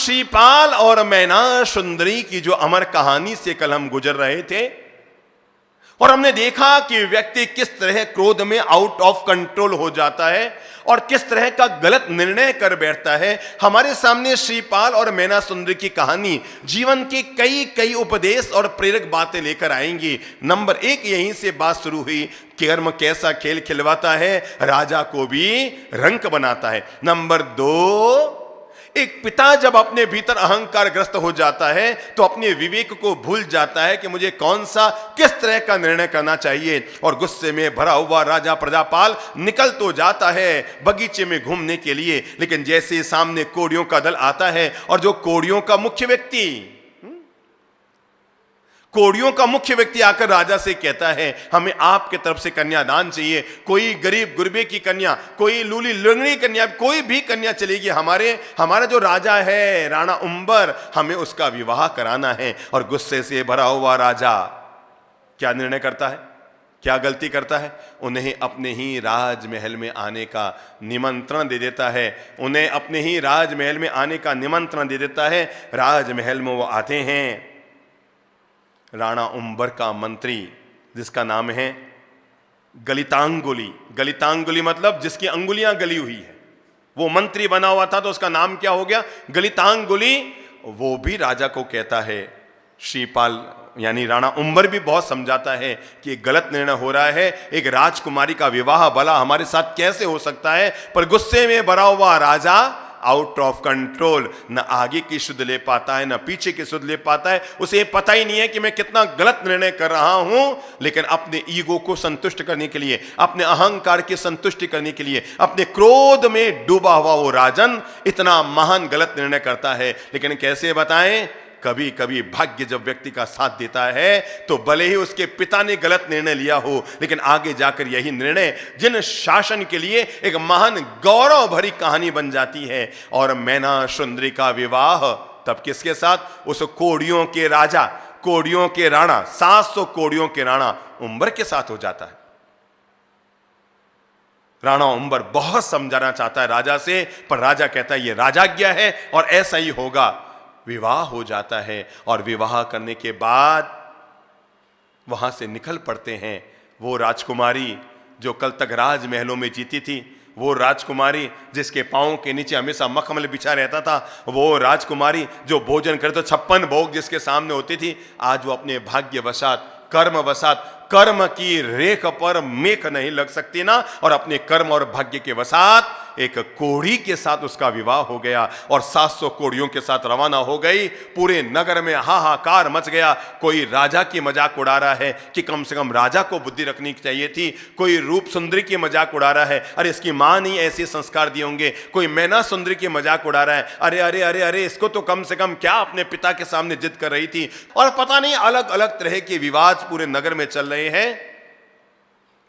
श्रीपाल और मैना सुंदरी की जो अमर कहानी से कल हम गुजर रहे थे और हमने देखा कि व्यक्ति किस तरह क्रोध में आउट ऑफ कंट्रोल हो जाता है और किस तरह का गलत निर्णय कर बैठता है। हमारे सामने श्रीपाल और मैना सुंदरी की कहानी जीवन के कई कई उपदेश और प्रेरक बातें लेकर आएंगी। नंबर 1 यहीं से बात शुरू हुई, कर्म कैसा खेल खिलवाता है, राजा को भी रंक बनाता है। नंबर 2, एक पिता जब अपने भीतर अहंकार ग्रस्त हो जाता है तो अपने विवेक को भूल जाता है कि मुझे कौन सा किस तरह का निर्णय करना चाहिए, और गुस्से में भरा हुआ राजा प्रजापाल निकल तो जाता है बगीचे में घूमने के लिए, लेकिन जैसे सामने कोड़ियों का दल आता है और जो कोड़ियों का मुख्य व्यक्ति आकर राजा से कहता है हमें आपके तरफ से कन्यादान चाहिए, कोई गरीब गुरबे की कन्या, कोई लूली लंगड़ी कन्या, कोई भी कन्या चलेगी, हमारा जो राजा है राणा उम्बर, हमें उसका विवाह कराना है। और गुस्से से भरा हुआ राजा क्या निर्णय करता है, क्या गलती करता है, उन्हें अपने ही राजमहल में आने का निमंत्रण दे देता है। उन्हें अपने ही राजमहल में आने का निमंत्रण दे देता है। राजमहल में वो आते हैं, राणा उम्बर का मंत्री जिसका नाम है गलितांगुली, गलितांगुली मतलब जिसकी अंगुलियां गली हुई है, वो मंत्री बना हुआ था तो उसका नाम क्या हो गया, गलितांगुली। वो भी राजा को कहता है, श्रीपाल यानी राणा उम्बर भी बहुत समझाता है कि एक गलत निर्णय हो रहा है, एक राजकुमारी का विवाह भला हमारे साथ कैसे हो सकता है। पर गुस्से में भरा हुआ राजा आउट ऑफ कंट्रोल, न आगे की सुध ले पाता है न पीछे की सुध ले पाता है। उसे पता ही नहीं है कि मैं कितना गलत निर्णय कर रहा हूं, लेकिन अपने ईगो को संतुष्ट करने के लिए, अपने अहंकार की संतुष्टि करने के लिए, अपने क्रोध में डूबा हुआ वो राजन इतना महान गलत निर्णय करता है। लेकिन कैसे बताएं, कभी कभी भाग्य जब व्यक्ति का साथ देता है तो भले ही उसके पिता ने गलत निर्णय लिया हो, लेकिन आगे जाकर यही निर्णय जिन शासन के लिए एक महान गौरव भरी कहानी बन जाती है। और मैना सुंदरी का विवाह तब किसके साथ, उस कोड़ियों के राजा, कोड़ियों के राणा, 700 कोड़ियों के राणा उम्बर के साथ हो जाता है। राणा उम्बर बहुत समझाना चाहता है राजा से, पर राजा कहता है ये राजाज्ञा है और ऐसा ही होगा। विवाह हो जाता है और विवाह करने के बाद वहां से निकल पड़ते हैं। वो राजकुमारी जो कल तक राजमहलों में जीती थी, वो राजकुमारी जिसके पांव के नीचे हमेशा मखमल बिछा रहता था, वो राजकुमारी जो भोजन करे तो 56 भोग जिसके सामने होती थी, आज वो अपने भाग्यवशात, कर्मवशात, कर्म की रेख पर मेख नहीं लग सकती ना, और अपने कर्म और भाग्य के वसात एक कोढ़ी के साथ उसका विवाह हो गया और 700 कोढ़ियों के साथ रवाना हो गई। पूरे नगर में हाहाकार मच गया। कोई राजा की मजाक उड़ा रहा है कि कम से कम राजा को बुद्धि रखनी चाहिए थी, कोई रूप सुंदरी की मजाक उड़ा रहा है, अरे इसकी मां नहीं ऐसे संस्कार दिए होंगे, कोई मैना सुंदरी की मजाक उड़ा रहा है, अरे अरे अरे अरे इसको तो कम से कम क्या अपने पिता के सामने जिद कर रही थी। और पता नहीं अलग अलग तरह के विवाद पूरे नगर में चल रहे हैं।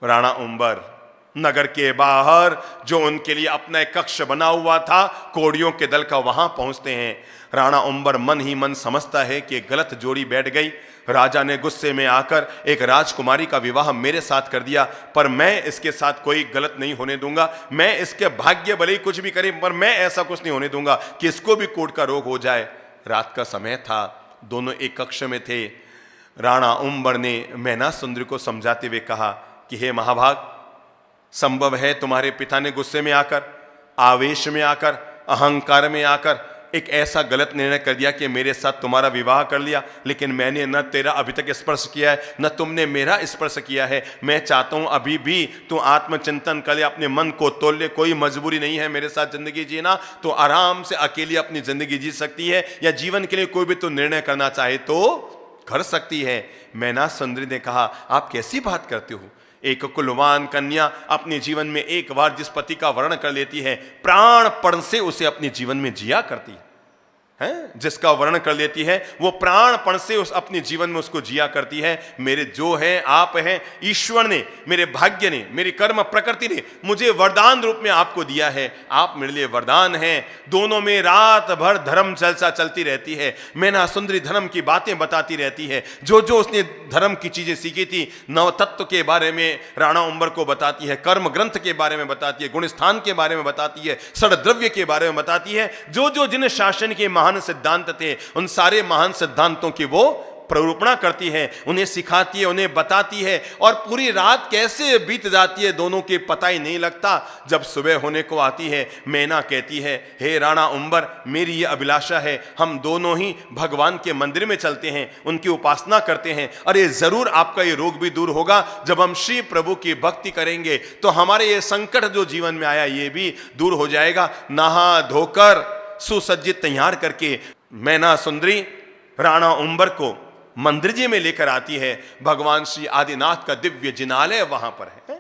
राणा उम्बर नगर के बाहर जो उनके लिए अपना एक कक्ष बना हुआ था कोड़ियों के दल का, वहां पहुंचते हैं। राणा उम्बर मन ही मन समझता है कि गलत जोड़ी बैठ गई। राजा ने गुस्से में आकर एक राजकुमारी का विवाह मेरे साथ कर दिया, पर मैं इसके साथ कोई गलत नहीं होने दूंगा। मैं इसके भाग्य भले ही कुछ भी करे, पर मैं ऐसा कुछ नहीं होने दूंगा कि इसको भी कोढ़ का रोग हो जाए। रात का समय था, दोनों एक कक्ष में थे। राणा उम्बर ने मैना सुंदरी को समझाते हुए कहा कि हे महाभाग, संभव है तुम्हारे पिता ने गुस्से में आकर, आवेश में आकर, अहंकार में आकर एक ऐसा गलत निर्णय कर दिया कि मेरे साथ तुम्हारा विवाह कर लिया, लेकिन मैंने न तेरा अभी तक स्पर्श किया है न तुमने मेरा स्पर्श किया है। मैं चाहता हूं अभी भी तू आत्मचिंतन कर ले, अपने मन को तोल ले। कोई मजबूरी नहीं है मेरे साथ जिंदगी जीना, तो आराम से अकेली अपनी जिंदगी जी सकती है, या जीवन के लिए कोई भी तो निर्णय करना चाहे तो कर सकती है। मैना सुंदरी ने कहा आप कैसी बात करते हो, एक कुलवान कन्या अपने जीवन में एक बार जिस पति का वर्ण कर लेती है, प्राणपण से उसे अपने जीवन में जिया करती है। जिसका वर्ण कर लेती है वो प्राणपण से उस अपने जीवन में उसको जिया करती है। मेरे जो है आप हैं, ईश्वर ने, मेरे भाग्य ने, मेरी कर्म प्रकृति ने मुझे वरदान रूप में आपको दिया है। आप मेरे लिए वरदान हैं। दोनों में रात भर धर्म चर्चा चलती रहती है। मैना सुंदरी धर्म की बातें बताती रहती है, जो जो उसने धर्म की चीजें सीखी थी, नव तत्व के बारे में राणा उम्बर को बताती है, कर्म ग्रंथ के बारे में बताती है, गुणस्थान के बारे में बताती है, षड द्रव्य के बारे में बताती है। जो जो जिन शासन के महान महान सिद्धांत थे, उन सारे महान सिद्धांतों की वो प्ररूपणा करती है, उन्हें सिखाती है, उन्हें बताती है। और पूरी रात कैसे बीत जाती है दोनों के पता ही नहीं लगता। जब सुबह होने को आती है, मैना कहती है, हे राणा उम्बर, मेरी ये अभिलाषा है, हम दोनों ही भगवान के मंदिर में चलते हैं, उनकी उपासना करते हैं। अरे जरूर आपका ये रोग भी दूर होगा। जब हम श्री प्रभु की भक्ति करेंगे तो हमारे ये संकट जो जीवन में आया ये भी दूर हो जाएगा। नहा धोकर सुसज्जित तैयार करके मैना सुंदरी राणा उम्बर को मंदिर जी में लेकर आती है। भगवान श्री आदिनाथ का दिव्य जिनालय वहां पर है।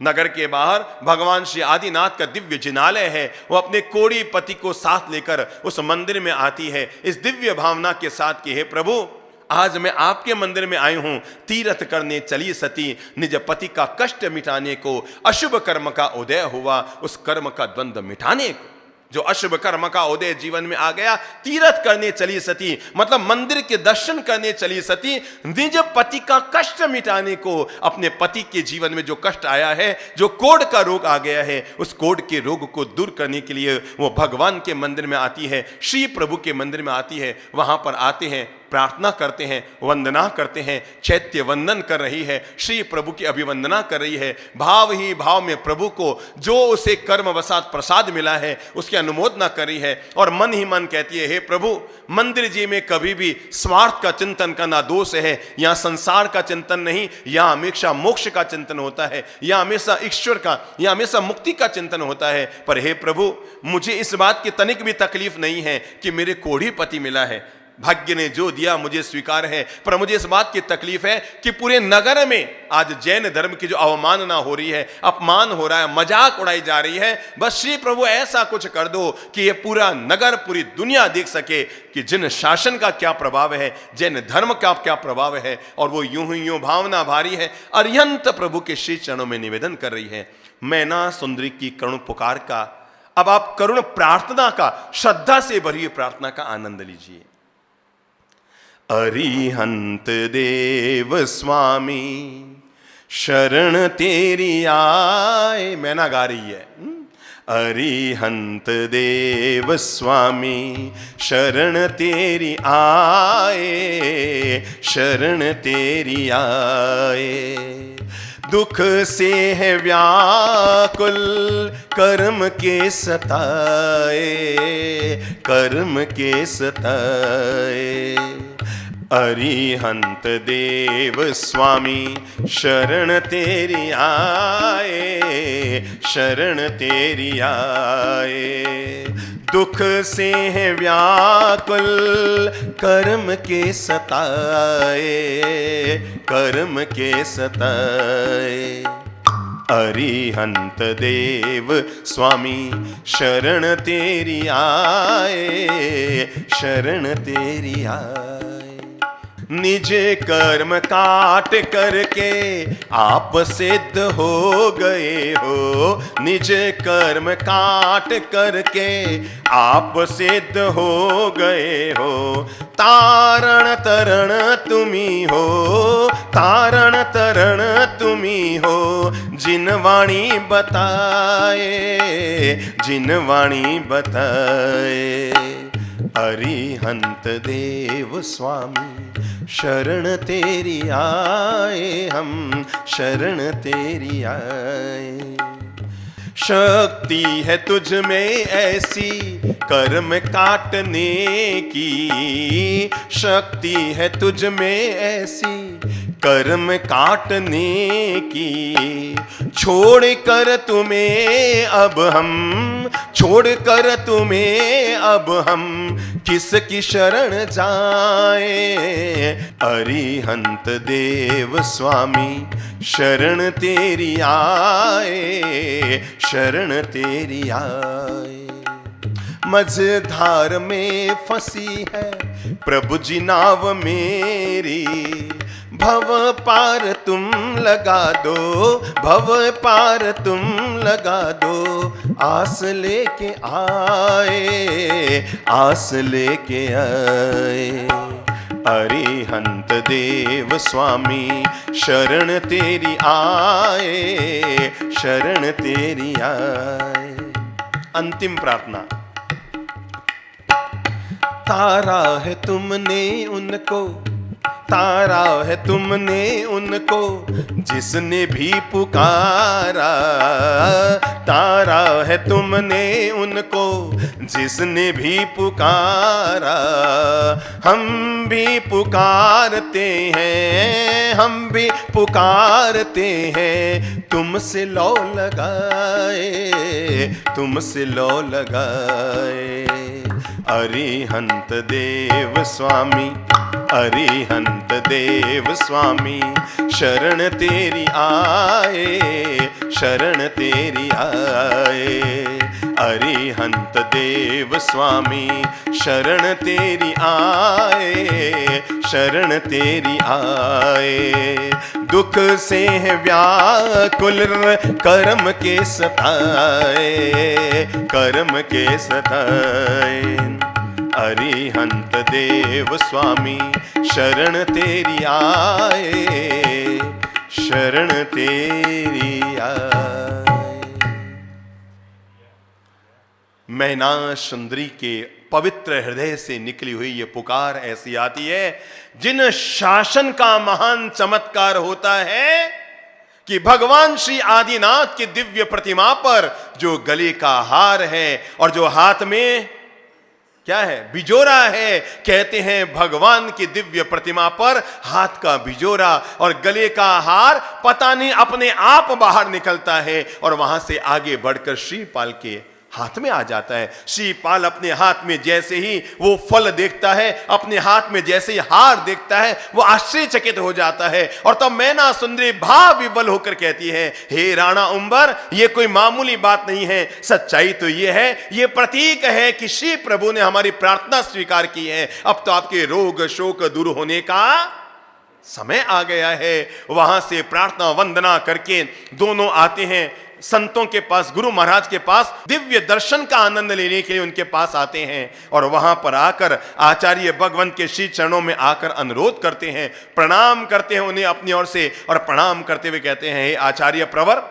नगर के बाहर भगवान श्री आदिनाथ का दिव्य जिनालय है। वो अपने कोड़ी पति को साथ लेकर उस मंदिर में आती है, इस दिव्य भावना के साथ कि हे प्रभु, आज मैं आपके मंदिर में आई हूं, तीर्थ करने चली सती, निज पति का कष्ट मिटाने को, अशुभ कर्म का उदय हुआ, उस कर्म का द्वंद्व मिटाने को। जो अशुभ कर्म का उदय जीवन में आ गया, तीर्थ करने चली सती, मतलब मंदिर के दर्शन करने चली सती, निज पति का कष्ट मिटाने को। अपने पति के जीवन में जो कष्ट आया है, जो कोढ़ का रोग आ गया है, उस कोढ़ के रोग को दूर करने के लिए वो भगवान के मंदिर में आती है, श्री प्रभु के मंदिर में आती है। वहां पर आते हैं, प्रार्थना करते हैं, वंदना करते हैं, चैत्य वंदन कर रही है, श्री प्रभु की अभिवंदना कर रही है। भाव ही भाव में प्रभु को जो उसे कर्मवशात प्रसाद मिला है उसकी अनुमोदना कर रही है। और मन ही मन कहती है, हे प्रभु, मंदिर जी में कभी भी स्वार्थ का चिंतन करना दोष है। यहाँ संसार का चिंतन नहीं, यहाँ हमेशा मोक्ष का चिंतन होता है, यहाँ हमेशा ईश्वर का, यहाँ हमेशा मुक्ति का चिंतन होता है। पर हे प्रभु, मुझे इस बात की तनिक भी तकलीफ नहीं है कि मेरे कोढ़ी पति मिला है, भाग्य ने जो दिया मुझे स्वीकार है। पर मुझे इस बात की तकलीफ है कि पूरे नगर में आज जैन धर्म की जो अवमानना हो रही है, अपमान हो रहा है, मजाक उड़ाई जा रही है। बस श्री प्रभु ऐसा कुछ कर दो कि ये पूरा नगर, पूरी दुनिया देख सके कि जिन शासन का क्या प्रभाव है, जैन धर्म का क्या प्रभाव है। और वो यूं ही यूं भावना भारी है, अरिहंत प्रभु के श्री चरणों में निवेदन कर रही है। मैना सुंदरी की करुण पुकार का, अब आप करुण प्रार्थना का, श्रद्धा से भरी हुई प्रार्थना का आनंद लीजिए। अरिहंत देव स्वामी शरण तेरी आए, मैना गा रही है। अरिहंत देव स्वामी शरण तेरी आए, शरण तेरी आए। दुख से है व्याकुल कर्म के सताए, कर्म के सताए। अरिहंत देव स्वामी शरण तेरी आए, शरण तेरी आए। दुख से है व्याकुल कर्म के सताए, कर्म के सताए। अरिहंत देव स्वामी शरण तेरी आए, शरण तेरी आए। निज कर्म काट करके आप सिद्ध हो गए हो, निज कर्म काट करके आप सिद्ध हो गए हो। तारण तरण तुम्ही हो, तारण तरण तुम्ही हो। जिन वाणी बताए, जिन वाणी बताए। अरिहंत देव स्वामी शरण तेरी आए, हम शरण तेरी आए। शक्ति है तुझ में ऐसी कर्म काटने की, शक्ति है तुझ में ऐसी कर्म काटने की। छोड़ कर तुम्हें अब हम, छोड़ कर तुम्हें अब हम किसकी शरण जाए। अरिहंत देव स्वामी शरण तेरी आए, शरण तेरी आए। मझधार में फंसी है प्रभु जी नाव मेरी, भव पार तुम लगा दो, भव पार तुम लगा दो। आस लेके आए, आस लेके आए। अरिहंत देव स्वामी शरण तेरी आए, शरण तेरी आए। अंतिम प्रार्थना। तारा है तुमने उनको, तारा है तुमने उनको जिसने भी पुकारा, तारा है तुमने उनको जिसने भी पुकारा। हम भी पुकारते हैं, हम भी पुकारते हैं, तुमसे लौ लगाए, तुमसे लौ लगाए। अरिहंत देव स्वामी, अरिहंत देव स्वामी, शरण तेरी आए, शरण तेरी आए। अरिहंत देव स्वामी, शरण तेरी आए, शरण तेरी आए। दुख से है व्याकुल कर्म के सताए, कर्म के सताए। अरिहंत देव स्वामी, शरण तेरी आए, शरण तेरी आए। मैना सुंदरी के पवित्र हृदय से निकली हुई ये पुकार ऐसी आती है जिन शासन का महान चमत्कार होता है कि भगवान श्री आदिनाथ की दिव्य प्रतिमा पर जो गले का हार है और जो हाथ में क्या है, बिजोरा है, कहते हैं भगवान की दिव्य प्रतिमा पर हाथ का बिजोरा और गले का हार पता नहीं अपने आप बाहर निकलता है और वहां से आगे बढ़कर श्रीपाल के हाथ में आ जाता है। श्रीपाल अपने हाथ में जैसे ही वो फल देखता है, अपने हाथ में जैसे ही हार देखता है, वो आश्चर्यचकित हो जाता है और तब मैना सुंदरी भाव विवल होकर कहती है, हे राणा उंबर, ये कोई मामूली बात नहीं है, सच्चाई तो ये है, ये प्रतीक है कि श्री प्रभु ने हमारी प्रार्थना स्वीकार की है। अब तो आपके रोग शोक दूर होने का समय आ गया है। वहां से प्रार्थना वंदना करके दोनों आते हैं संतों के पास, गुरु महाराज के पास, दिव्य दर्शन का आनंद लेने के लिए उनके पास आते हैं और वहां पर आकर आचार्य भगवंत के श्री चरणों में आकर अनुरोध करते हैं, प्रणाम करते हैं उन्हें अपनी ओर से और प्रणाम करते हुए कहते हैं, हे आचार्य प्रवर,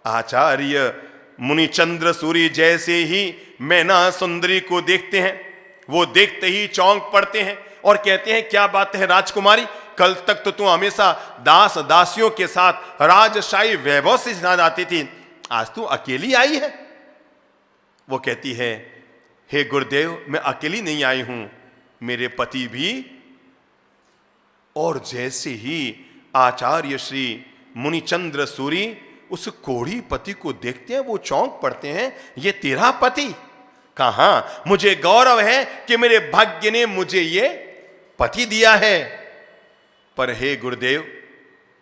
आचार्य मुनिचंद्र सूरी जैसे ही मैना सुंदरी को देखते हैं, वो देखते ही चौंक पड़ते हैं और कहते हैं, क्या बात है राजकुमारी, कल तक तो तू हमेशा दास दासियों के साथ राजशाही वैभव से साथ आती थी, आज तू अकेली आई है। वो कहती है, हे गुरुदेव, मैं अकेली नहीं आई हूं, मेरे पति भी। और जैसे ही आचार्य श्री मुनिचंद्र सूरी उस कोढ़ी पति को देखते हैं, वो चौंक पड़ते हैं, ये तेरा पति? कहां, मुझे गौरव है कि मेरे भाग्य ने मुझे ये पति दिया है, पर हे गुरुदेव,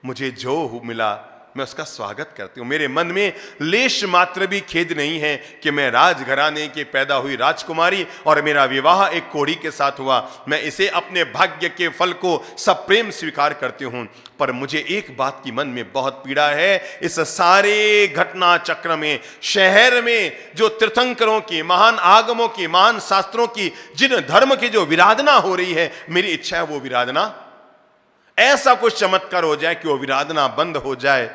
मुझे जो मिला मैं उसका स्वागत करती हूं। मेरे मन में लेश मात्र भी खेद नहीं है कि मैं राजघराने की पैदा हुई राजकुमारी और मेरा विवाह एक कोढ़ी के साथ हुआ। मैं इसे अपने भाग्य के फल को सब प्रेम स्वीकार करती हूं, पर मुझे एक बात की मन में बहुत पीड़ा है। इस सारे घटना चक्र में, शहर में जो तीर्थंकरों की, महान आगमों की, महान शास्त्रों की, जिन धर्म की जो विराधना हो रही है, मेरी इच्छा है वो विराधना, ऐसा कुछ चमत्कार हो जाए कि वो विराधना बंद हो जाए।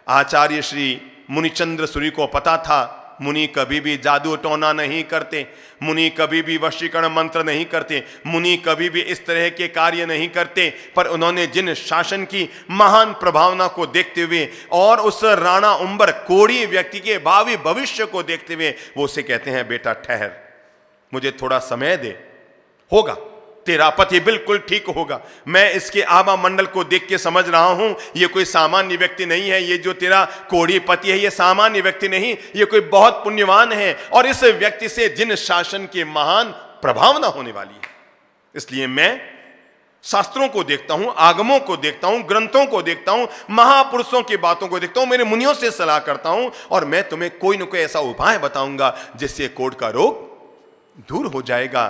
आचार्य श्री मुनिचंद्र सूरी को पता था, मुनि कभी भी जादू टोना नहीं करते, मुनि कभी भी वशीकरण मंत्र नहीं करते, मुनि कभी भी इस तरह के कार्य नहीं करते, पर उन्होंने जिन शासन की महान प्रभावना को देखते हुए और उस राणा उंबर कोढ़ी व्यक्ति के भावी भविष्य को देखते हुए वो उसे कहते हैं, बेटा ठहर, मुझे थोड़ा समय दे, होगा, तेरा पति बिल्कुल ठीक होगा। मैं इसके आभा मंडल को देख के समझ रहा हूं, ये कोई सामान्य व्यक्ति नहीं है, ये जो तेरा कोढ़ी पति है ये सामान्य व्यक्ति नहीं, ये कोई बहुत पुण्यवान है और इस व्यक्ति से जिन शासन के महान प्रभावना होने वाली है। इसलिए मैं शास्त्रों को देखता हूं, आगमों को देखता हूं, ग्रंथों को देखता हूं, महापुरुषों की बातों को देखता हूं, मेरे मुनियों से सलाह करता हूं और मैं तुम्हें कोई न कोई ऐसा उपाय बताऊंगा जिससे कोढ़ का रोग दूर हो जाएगा।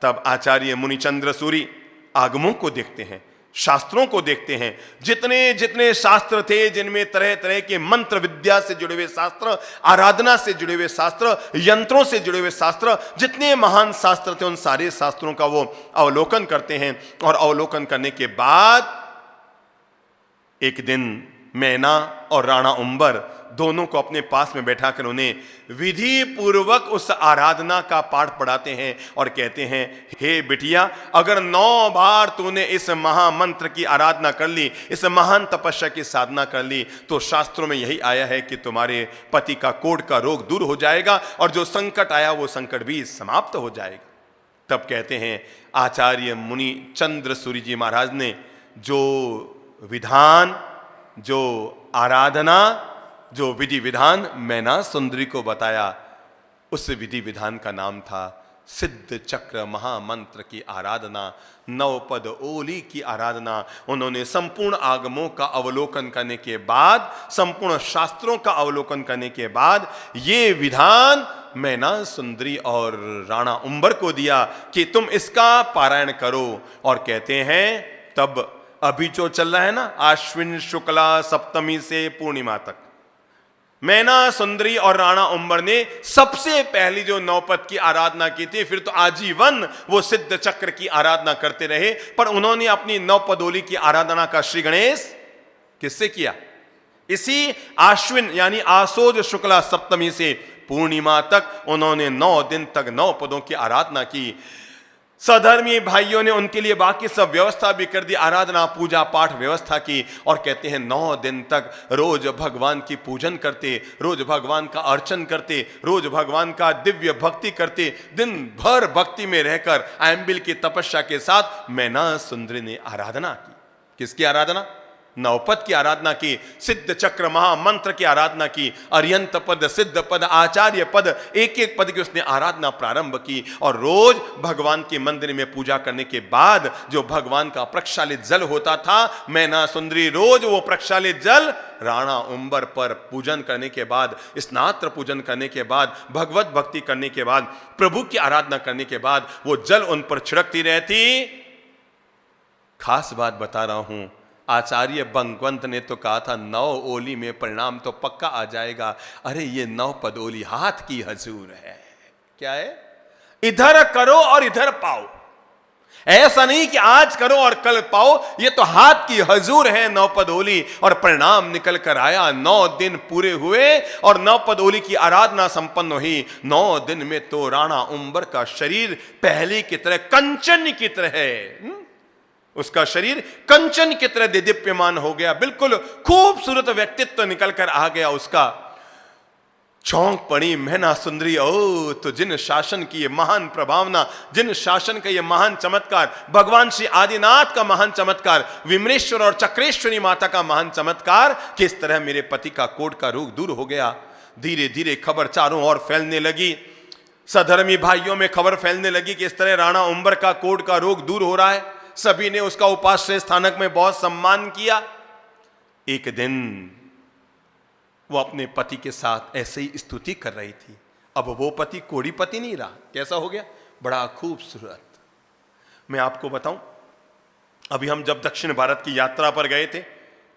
तब आचार्य मुनिचंद्र सूरी आगमों को देखते हैं, शास्त्रों को देखते हैं, जितने जितने शास्त्र थे जिनमें तरह तरह के मंत्र विद्या से जुड़े हुए शास्त्र, आराधना से जुड़े हुए शास्त्र, यंत्रों से जुड़े हुए शास्त्र, जितने महान शास्त्र थे उन सारे शास्त्रों का वो अवलोकन करते हैं। और अवलोकन करने के बाद एक दिन मैना और राणा उंबर दोनों को अपने पास में बैठाकर उन्हें विधि पूर्वक उस आराधना का पाठ पढ़ाते हैं और कहते हैं, हे बिटिया, अगर 9 बार तूने इस महामंत्र की आराधना कर ली, इस महान तपस्या की साधना कर ली, तो शास्त्रों में यही आया है कि तुम्हारे पति का कोढ़ का रोग दूर हो जाएगा और जो संकट आया वो संकट भी समाप्त हो जाएगा। तब कहते हैं आचार्य मुनि चंद्र सूर्य जी महाराज ने जो विधान, जो आराधना, जो विधि विधान मैना सुंदरी को बताया, उस विधि विधान का नाम था सिद्ध चक्र महामंत्र की आराधना, 9 पद ओली की आराधना। उन्होंने संपूर्ण आगमों का अवलोकन करने के बाद, संपूर्ण शास्त्रों का अवलोकन करने के बाद ये विधान मैना सुंदरी और राणा उम्बर को दिया कि तुम इसका पारायण करो। और कहते हैं तब अभी जो चल रहा है ना, आश्विन शुक्ला सप्तमी से पूर्णिमा तक, मैना सुंदरी और राणा उम्बर ने सबसे पहली जो 9 पद की आराधना की थी, फिर तो आजीवन वो सिद्ध चक्र की आराधना करते रहे, पर उन्होंने अपनी 9 पदोली की आराधना का श्री गणेश किससे किया? इसी आश्विन यानी आसोज शुक्ला सप्तमी से पूर्णिमा तक उन्होंने 9 दिन तक 9 पदों की आराधना की। सधर्मी भाइयों ने उनके लिए बाकी सब व्यवस्था भी कर दी, आराधना पूजा पाठ व्यवस्था की। और कहते हैं 9 दिन तक रोज भगवान की पूजन करते, रोज भगवान का अर्चन करते, रोज भगवान का दिव्य भक्ति करते। दिन भर भक्ति में रहकर आयंबिल की तपस्या के साथ मैना सुंदरी ने आराधना की। किसकी आराधना? 9 पद की आराधना की, सिद्ध चक्र महामंत्र की आराधना की, अर्यंत पद, सिद्ध पद, आचार्य पद, एक एक पद की उसने आराधना प्रारंभ की। और रोज भगवान के मंदिर में पूजा करने के बाद जो भगवान का प्रक्षालित जल होता था, मैना सुंदरी रोज वो प्रक्षालित जल राणा उम्बर पर पूजन करने के बाद, स्नात्र पूजन करने के बाद, भगवत भक्ति करने के बाद, प्रभु की आराधना करने के बाद वो जल उन पर छिड़कती रहती। खास बात बता रहा हूं, आचार्य बंगवंत ने तो कहा था 9 ओली में परिणाम तो पक्का आ जाएगा। अरे ये 9 पद ओली हाथ की हजूर है। क्या है? इधर करो और इधर पाओ। ऐसा नहीं कि आज करो और कल पाओ, ये तो हाथ की हजूर है 9 पद ओली। और परिणाम निकल कर आया, 9 दिन पूरे हुए और 9 पद ओली की आराधना संपन्न हुई। 9 दिन में तो राणा उम्बर का शरीर पहले की तरह कंचन की तरह है, उसका शरीर कंचन की तरह दीप्यमान हो गया, बिल्कुल खूबसूरत व्यक्तित्व निकल कर आ गया उसका। चौंक पड़ी मैना सुंदरी, ओ तो जिन शासन की ये महान प्रभावना, जिन शासन का ये महान चमत्कार, भगवान श्री आदिनाथ का महान चमत्कार, विमलेश्वर और चक्रेश्वरी माता का महान चमत्कार, किस तरह मेरे पति का कोढ़ का रोग दूर हो गया। धीरे धीरे खबर चारों ओर फैलने लगी, सधर्मी भाइयों में खबर फैलने लगी कि इस तरह राणा उम्बर का कोढ़ का रोग दूर हो रहा है। सभी ने उसका उपाश्रय स्थानक में बहुत सम्मान किया। एक दिन वो अपने पति के साथ ऐसे ही स्तुति कर रही थी। अब वो पति कोढ़ी पति नहीं रहा, कैसा हो गया? बड़ा खूबसूरत। मैं आपको बताऊं, अभी हम जब दक्षिण भारत की यात्रा पर गए थे,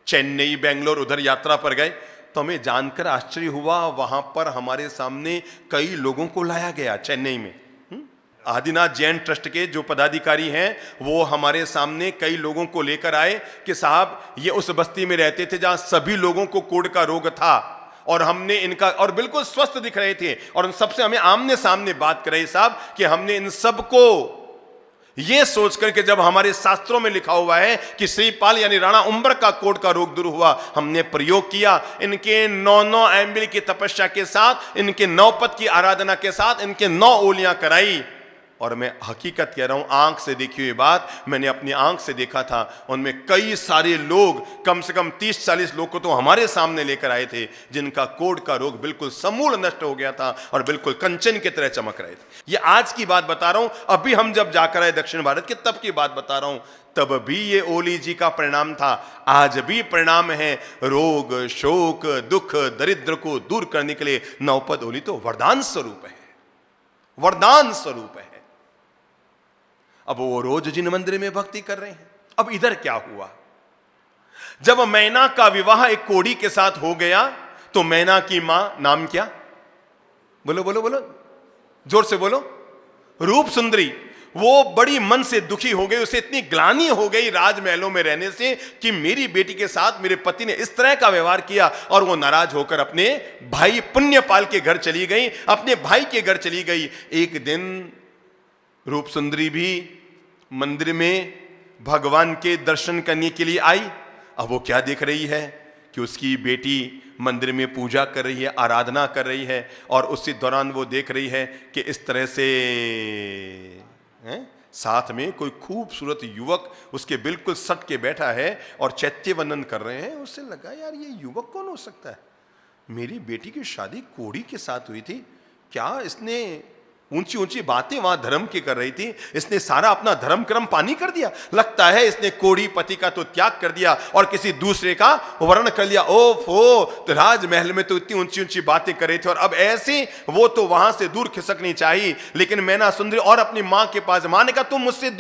चेन्नई बेंगलोर उधर यात्रा पर गए, तो हमें जानकर आश्चर्य हुआ, वहां पर हमारे सामने कई लोगों को लाया गया। चेन्नई में आदिनाथ जैन ट्रस्ट के जो पदाधिकारी हैं वो हमारे सामने कई लोगों को लेकर आए कि साहब ये उस बस्ती में रहते थे जहां सभी लोगों को कोढ़ का रोग था और हमने इनका, और बिल्कुल स्वस्थ दिख रहे थे, और उन सबसे हमें आमने सामने बात कर रहे साहब कि हमने इन सबको ये सोचकर कि जब हमारे शास्त्रों में लिखा हुआ है कि श्रीपाल यानी राणा उम्बर का कोढ़ का रोग दूर हुआ, हमने प्रयोग किया। इनके 9 आयंबिल की तपस्या के साथ, इनके 9 पद की आराधना के साथ इनके 9 ओलियां कराई। और मैं हकीकत कह रहा हूं, आंख से देखी हुई बात, मैंने अपनी आंख से देखा था। उनमें कई सारे लोग, कम से कम 30-40 लोग को तो हमारे सामने लेकर आए थे जिनका कोढ़ का रोग बिल्कुल समूल नष्ट हो गया था और बिल्कुल कंचन की तरह चमक रहे थे। ये आज की बात बता रहा हूं, अभी हम जब जाकर आए दक्षिण भारत के तब की बात बता रहा हूं। तब भी ये ओली जी का परिणाम था, आज भी परिणाम है। रोग शोक दुख दरिद्र को दूर करने के लिए 9 पद ओली तो वरदान स्वरूप है, वरदान स्वरूप है। अब वो रोज जिन मंदिर में भक्ति कर रहे हैं। अब इधर क्या हुआ? जब मैना का विवाह एक कोढ़ी के साथ हो गया तो मैना की मां, नाम क्या? बोलो बोलो बोलो, जोर से बोलो। रूप सुंदरी। वो बड़ी मन से दुखी हो गई, उसे इतनी ग्लानि हो गई राजमहलों में रहने से कि मेरी बेटी के साथ मेरे पति ने इस तरह का व्यवहार किया, और वो नाराज होकर अपने भाई पुण्यपाल के घर चली गई, अपने भाई के घर चली गई। एक दिन रूप सुंदरी भी मंदिर में भगवान के दर्शन करने के लिए आई। अब वो क्या देख रही है कि उसकी बेटी मंदिर में पूजा कर रही है, आराधना कर रही है, और उसी दौरान वो देख रही है कि इस तरह से साथ में कोई खूबसूरत युवक उसके बिल्कुल सट के बैठा है और चैत्य वंदन कर रहे हैं। उससे लगा यार ये युवक कौन हो सकता है, मेरी बेटी की शादी कोढ़ी के साथ हुई थी, क्या इसने ऊंची ऊंची बातें वहां धर्म की कर रही थी, इसने सारा अपना धर्म कर्म पानी कर दिया। लगता है इसने कोढ़ी पति का तो त्याग कर दिया और किसी दूसरे का वर्ण कर लिया। ओफ हो, तो राजमहल में तो इतनी ऊंची ऊंची बातें कर रहे थे और अब ऐसे वो तो वहां से दूर खिसकनी चाहिए। लेकिन मैना सुंदरी और अपनी मां के पास, मां ने कहा तुम मुझसे दूर